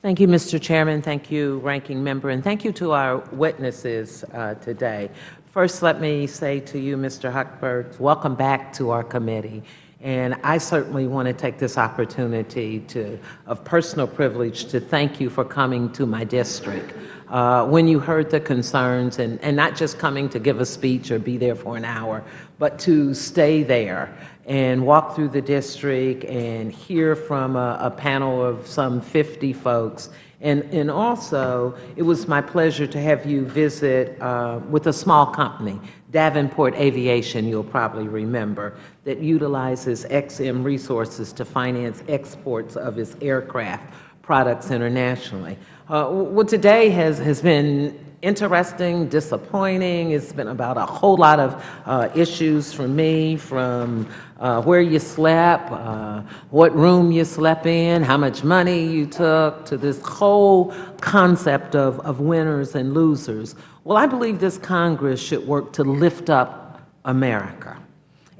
Thank you, Mr. Chairman. Thank you, Ranking Member, and thank you to our witnesses today. First, let me say to you, Mr. Hochberg, welcome back to our committee. And I certainly want to take this opportunity of personal privilege to thank you for coming to my district. When you heard the concerns, and not just coming to give a speech or be there for an hour, but to stay there and walk through the district and hear from a panel of some 50 folks. And also, it was my pleasure to have you visit with a small company, Davenport Aviation, you'll probably remember, that utilizes XM resources to finance exports of its aircraft products internationally. Well, today has been interesting, disappointing. It's been about a whole lot of issues for me, from where you slept, what room you slept in, how much money you took, to this whole concept of winners and losers. Well, I believe this Congress should work to lift up America.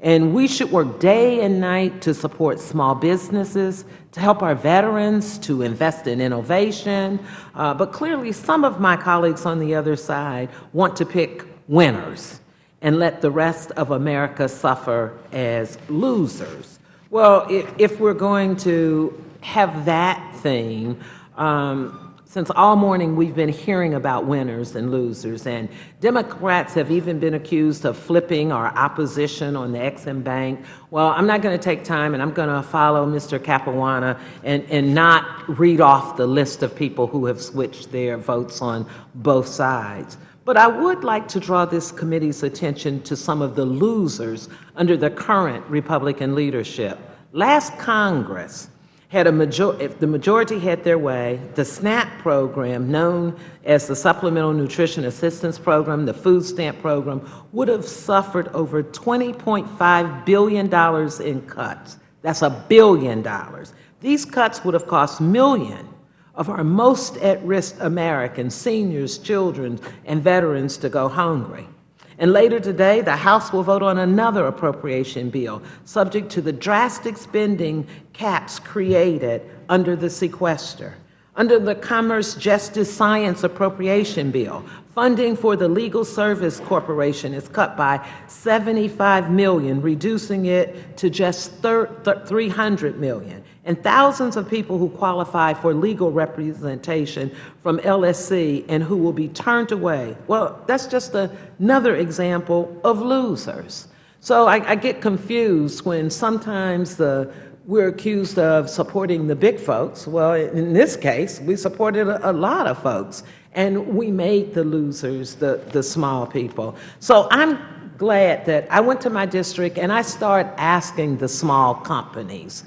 And we should work day and night to support small businesses, to help our veterans, to invest in innovation. But clearly, some of my colleagues on the other side want to pick winners and let the rest of America suffer as losers. Well, if we're going to have that theme, since all morning we've been hearing about winners and losers, and Democrats have even been accused of flipping our opposition on the XM Bank. Well, I'm not going to take time, and I'm going to follow Mr. Capuana and not read off the list of people who have switched their votes on both sides. But I would like to draw this committee's attention to some of the losers under the current Republican leadership. Last Congress, if the majority had their way, the SNAP program, known as the Supplemental Nutrition Assistance Program, the food stamp program, would have suffered over $20.5 billion in cuts. That's $1 billion. These cuts would have cost millions of our most at-risk Americans, seniors, children, and veterans to go hungry. And later today, the House will vote on another appropriation bill, subject to the drastic spending caps created under the sequester. Under the Commerce, Justice, Science appropriation bill, funding for the Legal Service Corporation is cut by $75 million, reducing it to just $300 million. And thousands of people who qualify for legal representation from LSC and who will be turned away. Well, that's just another example of losers. So I get confused when sometimes we're accused of supporting the big folks. Well, in this case, we supported a lot of folks, and we made the losers the small people. So I'm glad that I went to my district and I started asking the small companies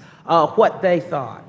what they thought.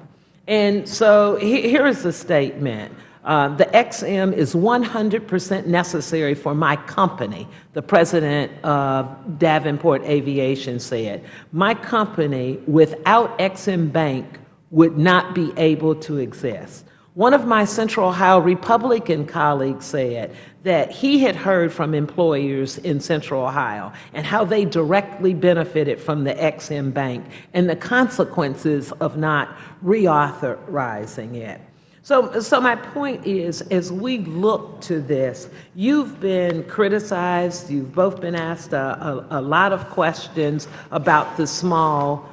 And so here is the statement. The XM is 100% necessary for my company, the president of Davenport Aviation said. My company, without XM Bank, would not be able to exist. One of my Central Ohio Republican colleagues said that he had heard from employers in Central Ohio and how they directly benefited from the XM Bank and the consequences of not reauthorizing it. So my point is, as we look to this, you've been criticized, you've both been asked a lot of questions about the small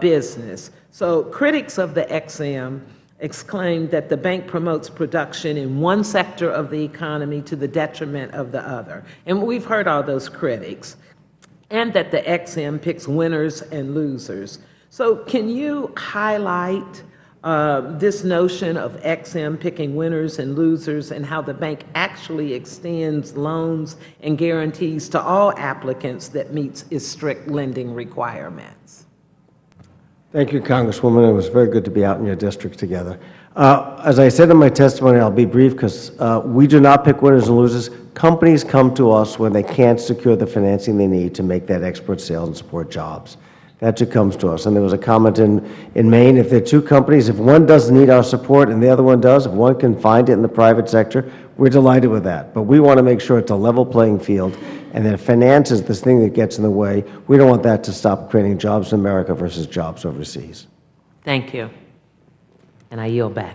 business. So critics of the XM exclaimed that the bank promotes production in one sector of the economy to the detriment of the other. And we've heard all those critics. And that the XM picks winners and losers. So can you highlight this notion of XM picking winners and losers, and how the bank actually extends loans and guarantees to all applicants that meets its strict lending requirements? Thank you, Congresswoman. It was very good to be out in your district together. As I said in my testimony, I'll be brief because we do not pick winners and losers. Companies come to us when they can't secure the financing they need to make that export sales and support jobs. That's who comes to us. And there was a comment in Maine, if there are two companies, if one doesn't need our support and the other one does, if one can find it in the private sector, we're delighted with that. But we want to make sure it's a level playing field, and that finance is this thing that gets in the way. We don't want that to stop creating jobs in America versus jobs overseas. Thank you. And I yield back.